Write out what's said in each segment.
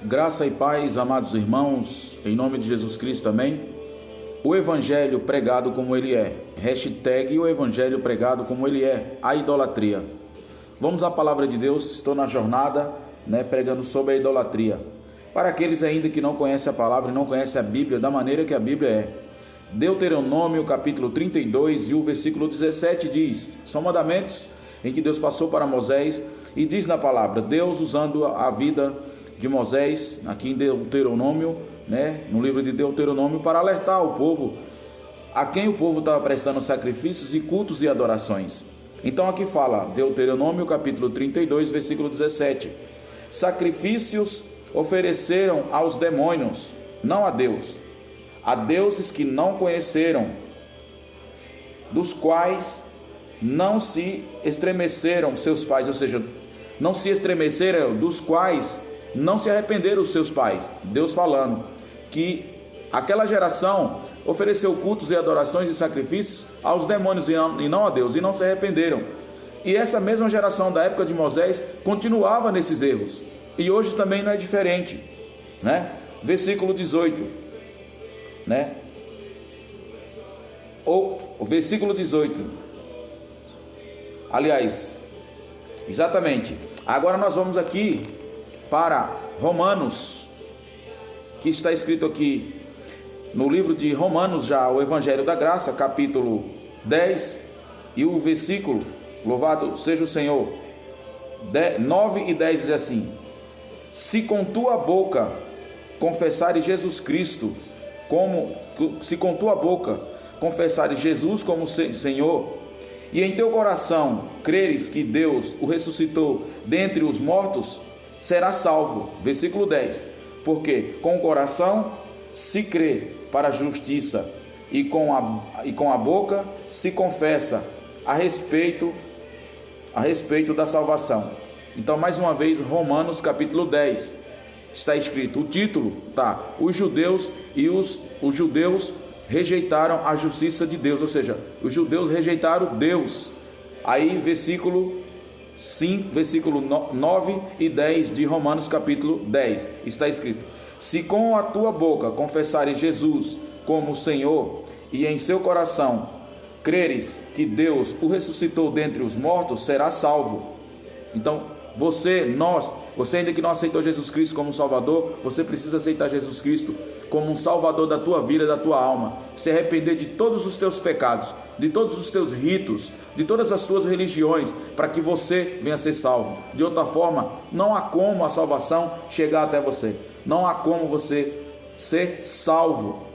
Graça e paz, amados irmãos, em nome de Jesus Cristo, amém? O Evangelho pregado como ele é, hashtag o Evangelho pregado como ele é, a idolatria. Vamos à palavra de Deus, estou na jornada, pregando sobre a idolatria. Para aqueles ainda que não conhecem a palavra e não conhecem a Bíblia da maneira que a Bíblia é. Deuteronômio capítulo 32 e o versículo 17 diz, são mandamentos em que Deus passou para Moisés e diz na palavra, Deus usando a vida de Moisés, aqui em Deuteronômio, no livro de Deuteronômio, para alertar o povo, a quem o povo estava prestando sacrifícios e cultos e adorações. Então aqui fala, Deuteronômio capítulo 32, versículo 17, sacrifícios ofereceram aos demônios, não a Deus, a deuses que não conheceram, dos quais não se estremeceram seus pais, ou seja, não se estremeceram, dos quais não se arrependeram os seus pais. Deus falando que aquela geração ofereceu cultos e adorações e sacrifícios aos demônios e não a Deus, e não se arrependeram. E essa mesma geração da época de Moisés continuava nesses erros, e hoje também não é diferente, Versículo 18, ou o versículo 18, aliás, exatamente, agora nós vamos aqui para Romanos, que está escrito aqui no livro de Romanos, já o Evangelho da Graça, capítulo 10 e o versículo, louvado seja o Senhor, 9 e 10 diz assim, se com tua boca confessares Jesus Cristo confessares Jesus como Senhor, e em teu coração creres que Deus o ressuscitou dentre os mortos, será salvo. Versículo 10, porque com o coração se crê para a justiça e com a boca se confessa a respeito da salvação. Então, mais uma vez, Romanos capítulo 10, está escrito, o título tá, os judeus rejeitaram a justiça de Deus, ou seja, os judeus rejeitaram Deus. Aí versículo 9 e 10 de Romanos capítulo 10, está escrito, se com a tua boca confessares Jesus como Senhor e em seu coração creres que Deus o ressuscitou dentre os mortos, será salvo. Então, você ainda que não aceitou Jesus Cristo como Salvador, você precisa aceitar Jesus Cristo como um Salvador da tua vida, da tua alma, se arrepender de todos os teus pecados, de todos os teus ritos, de todas as tuas religiões, para que você venha a ser salvo. De outra forma, não há como a salvação chegar até você, não há como você ser salvo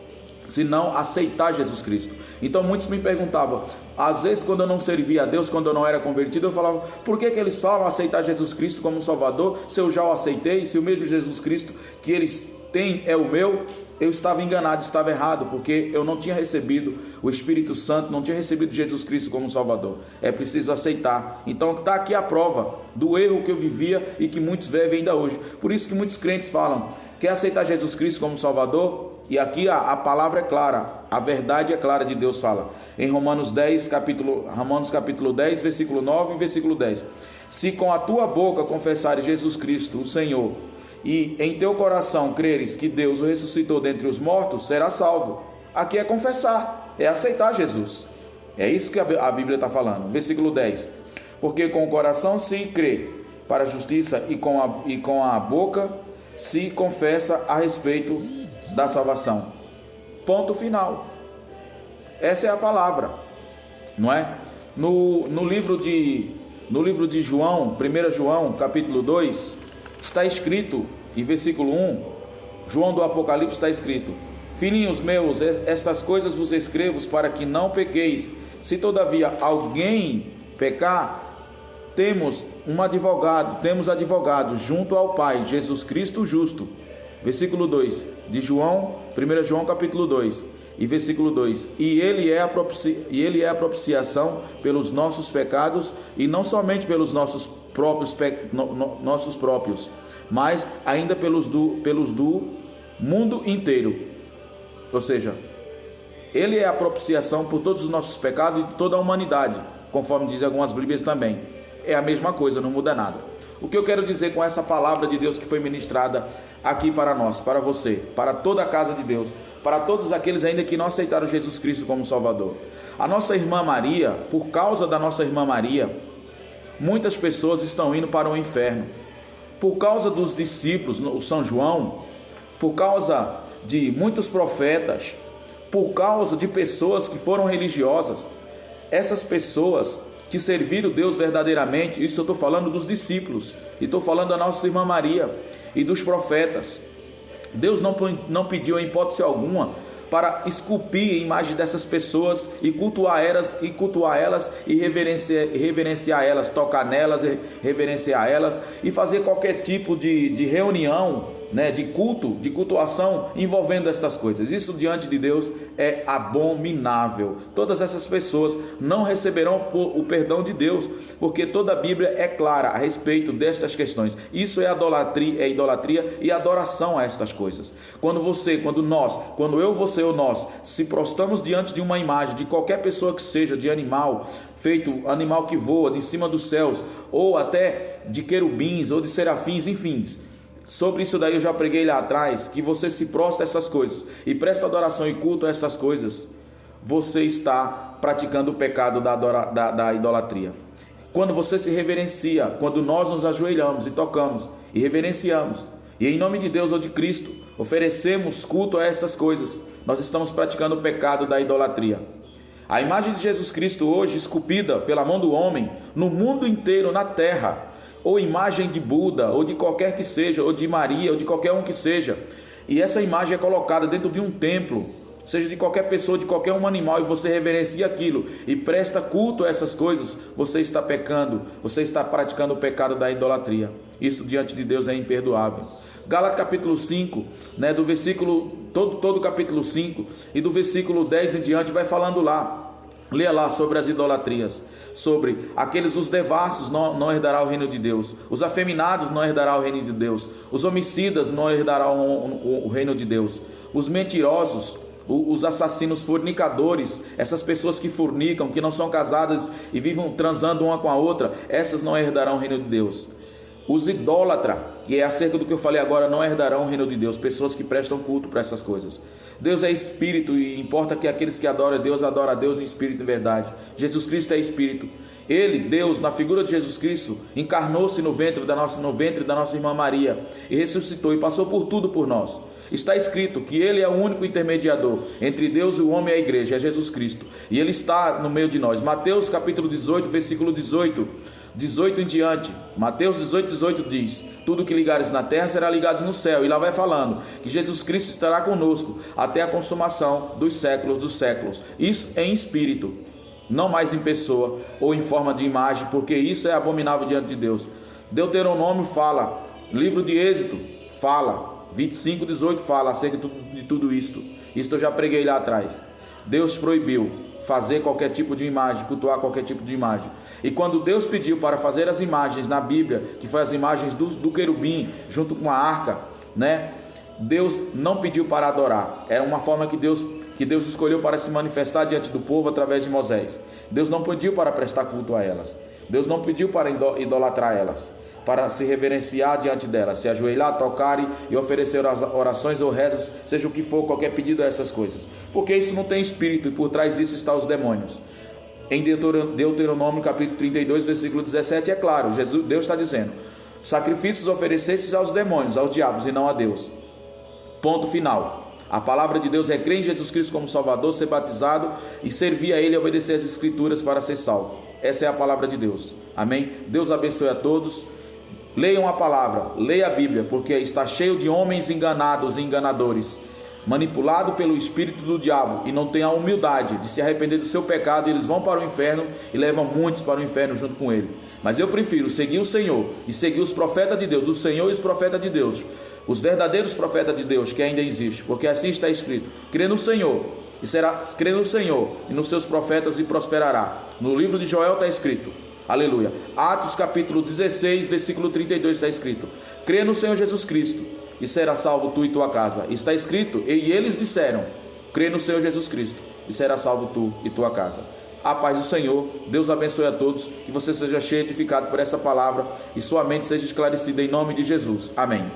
se não aceitar Jesus Cristo. Então muitos me perguntavam, às vezes quando eu não servia a Deus, quando eu não era convertido, eu falava, por que eles falam aceitar Jesus Cristo como Salvador, se eu já o aceitei, se o mesmo Jesus Cristo que eles têm é o meu? Eu estava enganado, estava errado, porque eu não tinha recebido o Espírito Santo, não tinha recebido Jesus Cristo como Salvador. É preciso aceitar. Então está aqui a prova do erro que eu vivia e que muitos vivem ainda hoje. Por isso que muitos crentes falam, quer aceitar Jesus Cristo como Salvador? E aqui a palavra é clara, a verdade é clara de Deus fala. Em Romanos capítulo 10, versículo 9 e versículo 10. Se com a tua boca confessares Jesus Cristo, o Senhor, e em teu coração creres que Deus o ressuscitou dentre os mortos, será salvo. Aqui é confessar, é aceitar Jesus. É isso que a Bíblia está falando. Versículo 10. Porque com o coração se crê para a justiça e com a boca se confessa a respeito da salvação. Ponto final. Essa é a palavra, não é? No livro de João, 1 João, capítulo 2, está escrito, em versículo 1, João do Apocalipse está escrito, filhinhos meus, estas coisas vos escrevo para que não pequeis. Se todavia alguém pecar, temos advogado junto ao Pai, Jesus Cristo justo. Versículo 2 de João, 1 João capítulo 2 e versículo 2, e ele é a propiciação pelos nossos pecados, e não somente pelos nossos próprios, mas ainda pelos do mundo inteiro. Ou seja, ele é a propiciação por todos os nossos pecados e de toda a humanidade, conforme diz algumas Bíblias também. é a mesma coisa, não muda nada. O que eu quero dizer com essa palavra de Deus que foi ministrada aqui para nós, para você, para toda a casa de Deus, para todos aqueles ainda que não aceitaram Jesus Cristo como Salvador? A nossa irmã Maria, por causa da nossa irmã Maria, muitas pessoas estão indo para o inferno. Por causa dos discípulos, o São João, por causa de muitos profetas, por causa de pessoas que foram religiosas, essas pessoas que serviram Deus verdadeiramente, isso eu estou falando dos discípulos, e estou falando da nossa irmã Maria e dos profetas. Deus não pediu em hipótese alguma para esculpir a imagem dessas pessoas e cultuar elas e reverenciar elas, tocar nelas, reverenciar elas e fazer qualquer tipo de reunião, de culto, de cultuação envolvendo estas coisas. Isso diante de Deus é abominável. Todas essas pessoas não receberão o perdão de Deus, porque toda a Bíblia é clara a respeito destas questões. Isso é idolatria e adoração a estas coisas. Quando eu, você ou nós se prostramos diante de uma imagem de qualquer pessoa que seja, de animal, feito animal que voa de cima dos céus, ou até de querubins ou de serafins, enfim. Sobre isso daí eu já preguei lá atrás, que você se prostra a essas coisas e presta adoração e culto a essas coisas, você está praticando o pecado da idolatria. Quando você se reverencia, quando nós nos ajoelhamos e tocamos e reverenciamos, e em nome de Deus ou de Cristo oferecemos culto a essas coisas, nós estamos praticando o pecado da idolatria. A imagem de Jesus Cristo hoje, esculpida pela mão do homem, no mundo inteiro, na terra, ou imagem de Buda, ou de qualquer que seja, ou de Maria, ou de qualquer um que seja, e essa imagem é colocada dentro de um templo, seja de qualquer pessoa, de qualquer um animal, e você reverencia aquilo, e presta culto a essas coisas, você está pecando, você está praticando o pecado da idolatria. Isso diante de Deus é imperdoável. Gálatas capítulo 5, do versículo, todo o capítulo 5, e do versículo 10 em diante, vai falando lá. Leia lá sobre as idolatrias, sobre os devassos não herdarão o reino de Deus, os afeminados não herdarão o reino de Deus, os homicidas não herdarão o reino de Deus, os mentirosos, os assassinos, fornicadores, essas pessoas que fornicam, que não são casadas e vivem transando uma com a outra, essas não herdarão o reino de Deus. Os idólatras, que é acerca do que eu falei agora, não herdarão o reino de Deus, pessoas que prestam culto para essas coisas. Deus é espírito e importa que aqueles que adoram a Deus em espírito e verdade. Jesus Cristo é espírito. Ele, Deus, na figura de Jesus Cristo, encarnou-se no ventre da nossa irmã Maria e ressuscitou e passou por tudo por nós. Está escrito que Ele é o único intermediador entre Deus e o homem e a igreja, é Jesus Cristo. E Ele está no meio de nós. Mateus capítulo 18, versículo 18 em diante, Mateus 18 diz: tudo que ligares na terra será ligado no céu. E lá vai falando que Jesus Cristo estará conosco até a consumação dos séculos dos séculos. Isso em espírito, não mais em pessoa ou em forma de imagem, porque isso é abominável diante de Deus. Deuteronômio fala, livro de Êxodo fala, 25:18 fala acerca de tudo isto. Isso eu já preguei lá atrás. Deus proibiu fazer qualquer tipo de imagem, cultuar qualquer tipo de imagem. E quando Deus pediu para fazer as imagens na Bíblia, que foi as imagens do querubim junto com a arca, Deus não pediu para adorar. Era uma forma que Deus escolheu para se manifestar diante do povo através de Moisés. Deus não pediu para prestar culto a elas. Deus não pediu para idolatrar elas, para se reverenciar diante delas, se ajoelhar, tocar e oferecer orações ou rezas, seja o que for, qualquer pedido a essas coisas, porque isso não tem espírito, e por trás disso estão os demônios. Em Deuteronômio capítulo 32, versículo 17, é claro, Deus está dizendo: sacrifícios oferecestes aos demônios, aos diabos, e não a Deus. Ponto final. A palavra de Deus é crer em Jesus Cristo como Salvador, ser batizado e servir a Ele e obedecer as Escrituras para ser salvo. Essa é a palavra de Deus. Amém? Deus abençoe a todos. Leiam a palavra, leia a Bíblia, porque está cheio de homens enganados e enganadores, manipulado pelo espírito do diabo, e não tem a humildade de se arrepender do seu pecado, e eles vão para o inferno e levam muitos para o inferno junto com ele. Mas eu prefiro seguir o Senhor e seguir os profetas de Deus, o Senhor e os profetas de Deus, os verdadeiros profetas de Deus que ainda existem, porque assim está escrito: crê no Senhor e nos seus profetas e prosperará. No livro de Joel está escrito, aleluia. Atos capítulo 16, versículo 32 está escrito: crê no Senhor Jesus Cristo e será salvo tu e tua casa. Está escrito: e eles disseram: crê no Senhor Jesus Cristo e será salvo tu e tua casa. A paz do Senhor, Deus abençoe a todos, que você seja cheio e edificado por essa palavra e sua mente seja esclarecida em nome de Jesus. Amém.